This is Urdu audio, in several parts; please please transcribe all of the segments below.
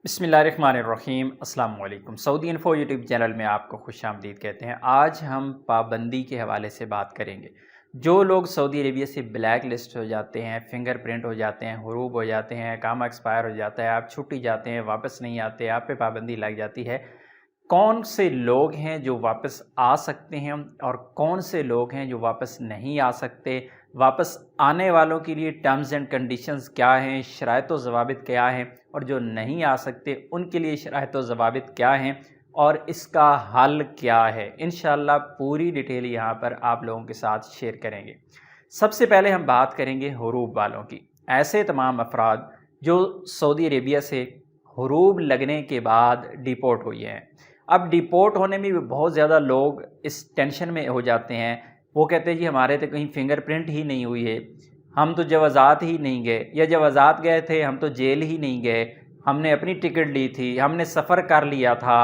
بسم اللہ الرحمن الرحیم۔ السلام علیکم۔ سعودی انفو یوٹیوب چینل میں آپ کو خوش آمدید کہتے ہیں۔ آج ہم پابندی کے حوالے سے بات کریں گے۔ جو لوگ سعودی عربیہ سے بلیک لسٹ ہو جاتے ہیں، فنگر پرنٹ ہو جاتے ہیں، حروب ہو جاتے ہیں، اقامہ ایکسپائر ہو جاتا ہے، آپ چھٹی جاتے ہیں، واپس نہیں آتے، آپ پہ پابندی لگ جاتی ہے، کون سے لوگ ہیں جو واپس آ سکتے ہیں اور کون سے لوگ ہیں جو واپس نہیں آ سکتے، واپس آنے والوں کے لیے ٹرمز اینڈ کنڈیشنز کیا ہیں، شرائط و ضوابط کیا ہیں، اور جو نہیں آ سکتے ان کے لیے شرائط و ضوابط کیا ہیں اور اس کا حل کیا ہے، انشاءاللہ پوری ڈیٹیل یہاں پر آپ لوگوں کے ساتھ شیئر کریں گے۔ سب سے پہلے ہم بات کریں گے حروب والوں کی۔ ایسے تمام افراد جو سعودی عربیہ سے حروب لگنے کے بعد ڈیپورٹ ہوئی ہیں۔ اب ڈیپورٹ ہونے میں بھی بہت زیادہ لوگ اس ٹینشن میں ہو جاتے ہیں، وہ کہتے ہیں جی ہمارے تو کہیں فنگر پرنٹ ہی نہیں ہوئی ہے، ہم تو جوازات ہی نہیں گئے، یا جوازات گئے تھے ہم تو جیل ہی نہیں گئے، ہم نے اپنی ٹکٹ لی تھی، ہم نے سفر کر لیا تھا۔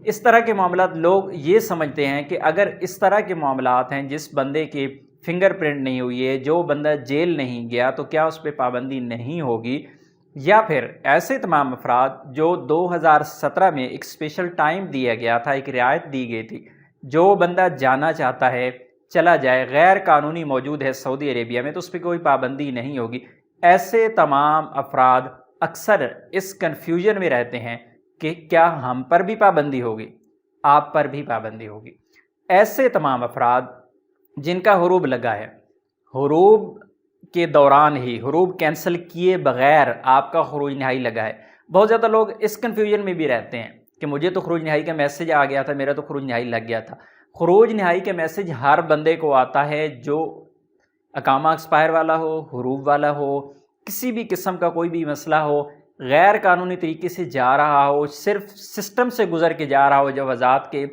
اس طرح کے معاملات لوگ یہ سمجھتے ہیں کہ اگر اس طرح کے معاملات ہیں، جس بندے کی فنگر پرنٹ نہیں ہوئی ہے، جو بندہ جیل نہیں گیا، تو کیا اس پہ پابندی نہیں ہوگی؟ یا پھر ایسے تمام افراد جو 2017 میں ایک اسپیشل ٹائم دیا گیا تھا، ایک رعایت دی گئی تھی، جو بندہ جانا چاہتا ہے چلا جائے، غیر قانونی موجود ہے سعودی عربیہ میں، تو اس پہ کوئی پابندی نہیں ہوگی۔ ایسے تمام افراد اکثر اس کنفیوژن میں رہتے ہیں کہ کیا ہم پر بھی پابندی ہوگی، آپ پر بھی پابندی ہوگی۔ ایسے تمام افراد جن کا حروب لگا ہے، حروب کے دوران ہی حروب کینسل کیے بغیر آپ کا خروج نہائی لگا ہے، بہت زیادہ لوگ اس کنفیوژن میں بھی رہتے ہیں کہ مجھے تو خروج نہائی کا میسج آ گیا تھا، میرا تو خروج نہائی لگ گیا تھا۔ خروج نہائی کا میسج ہر بندے کو آتا ہے جو اقامہ ایکسپائر والا ہو، حروب والا ہو، کسی بھی قسم کا کوئی بھی مسئلہ ہو، غیر قانونی طریقے سے جا رہا ہو، صرف سسٹم سے گزر کے جا رہا ہو جوازات کے،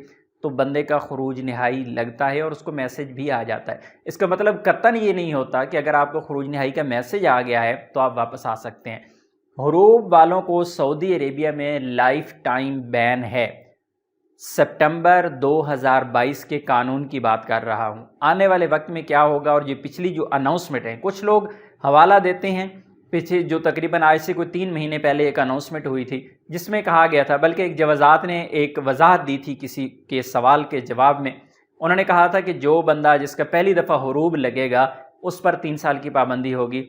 تو بندے کا خروج نہائی لگتا ہے اور اس کو میسج بھی آ جاتا ہے۔ اس کا مطلب قطعاً یہ نہیں ہوتا کہ اگر آپ کو خروج نہائی کا میسج آ گیا ہے تو آپ واپس آ سکتے ہیں۔ حروب والوں کو سعودی عربیہ میں لائف ٹائم بین ہے۔ سپٹمبر 2022 کے قانون کی بات کر رہا ہوں۔ آنے والے وقت میں کیا ہوگا، اور یہ پچھلی جو اناؤنسمنٹ ہیں، کچھ لوگ حوالہ دیتے ہیں پیچھے جو تقریباً آج سے کوئی 3 مہینے پہلے ایک اناؤنسمنٹ ہوئی تھی جس میں کہا گیا تھا، بلکہ ایک جوازات نے ایک وضاحت دی تھی کسی کے سوال کے جواب میں، انہوں نے کہا تھا کہ جو بندہ جس کا پہلی دفعہ حروب لگے گا اس پر 3 سال کی پابندی ہوگی۔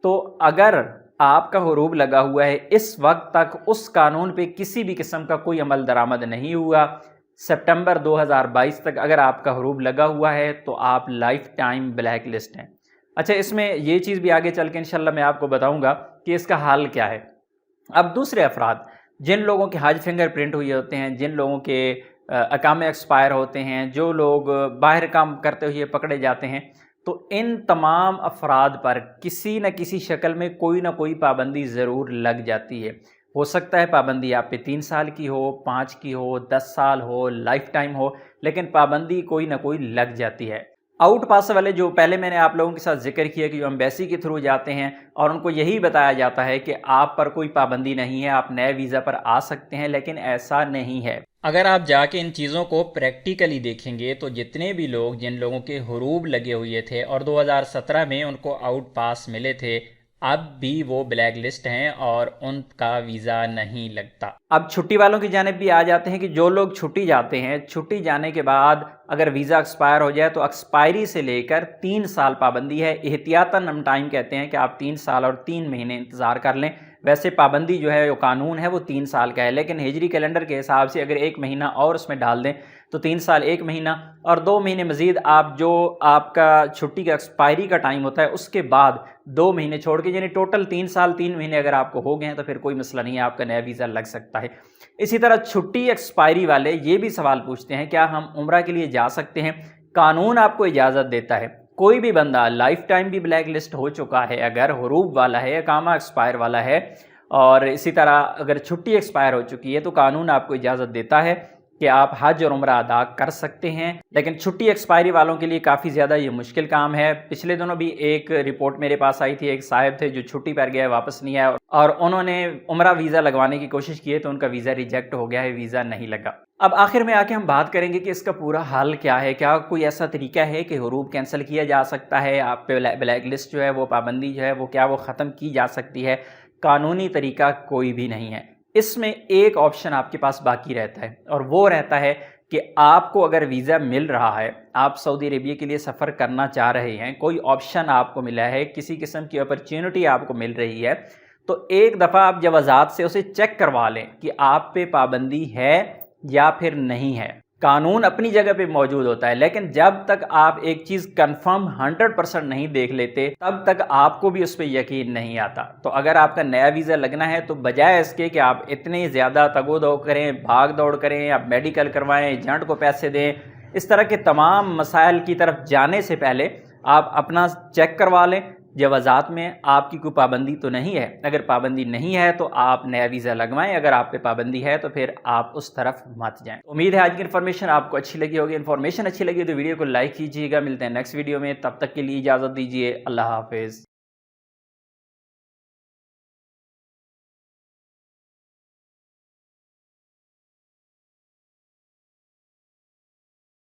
تو اگر آپ کا حروب لگا ہوا ہے، اس وقت تک اس قانون پہ کسی بھی قسم کا کوئی عمل درآمد نہیں ہوا، سپٹمبر 2022 تک اگر آپ کا حروب لگا ہوا ہے تو آپ لائف ٹائم بلیک لسٹ ہیں۔ اچھا، اس میں یہ چیز بھی آگے چل کے انشاءاللہ میں آپ کو بتاؤں گا کہ اس کا حل کیا ہے۔ اب دوسرے افراد جن لوگوں کے حج فنگر پرنٹ ہوئے ہوتے ہیں، جن لوگوں کے اقامے ایکسپائر ہوتے ہیں، جو لوگ باہر کام کرتے ہوئے پکڑے جاتے ہیں، تو ان تمام افراد پر کسی نہ کسی شکل میں کوئی نہ کوئی پابندی ضرور لگ جاتی ہے۔ ہو سکتا ہے پابندی آپ پہ 3 سال کی ہو، 5 کی ہو، 10 سال ہو، لائف ٹائم ہو، لیکن پابندی کوئی نہ کوئی لگ جاتی ہے۔ آؤٹ پاس والے جو پہلے میں نے آپ لوگوں کے ساتھ ذکر کیا کہ جو ایمبیسی کے تھرو جاتے ہیں اور ان کو یہی بتایا جاتا ہے کہ آپ پر کوئی پابندی نہیں ہے، آپ نئے ویزا پر آ سکتے ہیں، لیکن ایسا نہیں ہے۔ اگر آپ جا کے ان چیزوں کو پریکٹیکلی دیکھیں گے تو جتنے بھی لوگ جن لوگوں کے حروب لگے ہوئے تھے اور 2017 میں ان کو آؤٹ پاس ملے تھے، اب بھی وہ بلیک لسٹ ہیں اور ان کا ویزا نہیں لگتا۔ اب چھٹی والوں کی جانب بھی آ جاتے ہیں کہ جو لوگ چھٹی جاتے ہیں، چھٹی جانے کے بعد اگر ویزا ایکسپائر ہو جائے تو ایکسپائری سے لے کر 3 سال پابندی ہے۔ احتیاطاً ہم ٹائم کہتے ہیں کہ آپ 3 سال اور 3 مہینے انتظار کر لیں۔ ویسے پابندی جو ہے، جو قانون ہے، وہ 3 سال کا ہے، لیکن ہجری کیلنڈر کے حساب سے اگر 1 مہینہ اور اس میں ڈال دیں تو 3 سال 1 مہینہ اور 2 مہینے مزید آپ جو آپ کا چھٹی کا ایکسپائری کا ٹائم ہوتا ہے اس کے بعد 2 مہینے چھوڑ کے، یعنی ٹوٹل 3 سال 3 مہینے اگر آپ کو ہو گئے ہیں تو پھر کوئی مسئلہ نہیں ہے، آپ کا نیا ویزا لگ سکتا ہے۔ اسی طرح چھٹی ایکسپائری والے یہ بھی سوال پوچھتے ہیں کیا ہم عمرہ کے لیے جا سکتے ہیں؟ قانون آپ کو اجازت دیتا ہے۔ کوئی بھی بندہ لائف ٹائم بھی بلیک لسٹ ہو چکا ہے، اگر حروب والا ہے، اقامہ ایکسپائر والا ہے، اور اسی طرح اگر چھٹی ایکسپائر ہو چکی ہے، تو قانون آپ کو اجازت دیتا ہے کہ آپ حج اور عمرہ ادا کر سکتے ہیں۔ لیکن چھٹی ایکسپائری والوں کے لیے کافی زیادہ یہ مشکل کام ہے۔ پچھلے دنوں بھی ایک رپورٹ میرے پاس آئی تھی، ایک صاحب تھے جو چھٹی پر گئے، واپس نہیں آئے، اور انہوں نے عمرہ ویزا لگوانے کی کوشش کی ہے تو ان کا ویزا ریجیکٹ ہو گیا ہے، ویزا نہیں لگا۔ اب آخر میں آ کے ہم بات کریں گے کہ اس کا پورا حل کیا ہے۔ کیا کوئی ایسا طریقہ ہے کہ حروب کینسل کیا جا سکتا ہے، آپ پہ بلیک لسٹ جو ہے، وہ پابندی جو ہے وہ کیا وہ ختم کی جا سکتی ہے؟ قانونی طریقہ کوئی بھی نہیں ہے۔ اس میں ایک آپشن آپ کے پاس باقی رہتا ہے، اور وہ رہتا ہے کہ آپ کو اگر ویزا مل رہا ہے، آپ سعودی عربیہ کے لیے سفر کرنا چاہ رہے ہیں، کوئی آپشن آپ کو ملا ہے، کسی قسم کی اپرچونٹی آپ کو مل رہی ہے، تو ایک دفعہ آپ جوازات سے اسے چیک کروا لیں کہ آپ پہ پابندی ہے یا پھر نہیں ہے۔ قانون اپنی جگہ پہ موجود ہوتا ہے، لیکن جب تک آپ ایک چیز کنفرم 100% نہیں دیکھ لیتے تب تک آپ کو بھی اس پہ یقین نہیں آتا۔ تو اگر آپ کا نیا ویزا لگنا ہے تو بجائے اس کے کہ آپ اتنے زیادہ تگ و دو کریں، بھاگ دوڑ کریں، آپ میڈیکل کروائیں، ایجنٹ کو پیسے دیں، اس طرح کے تمام مسائل کی طرف جانے سے پہلے آپ اپنا چیک کروا لیں جوازات میں آپ کی کوئی پابندی تو نہیں ہے۔ اگر پابندی نہیں ہے تو آپ نیا ویزا لگوائیں، اگر آپ پہ پابندی ہے تو پھر آپ اس طرف مت جائیں۔ امید ہے آج کی انفارمیشن آپ کو اچھی لگی ہوگی۔ انفارمیشن اچھی لگی تو ویڈیو کو لائک کیجیے گا۔ ملتے ہیں نیکسٹ ویڈیو میں، تب تک کے لیے اجازت دیجیے۔ اللہ حافظ۔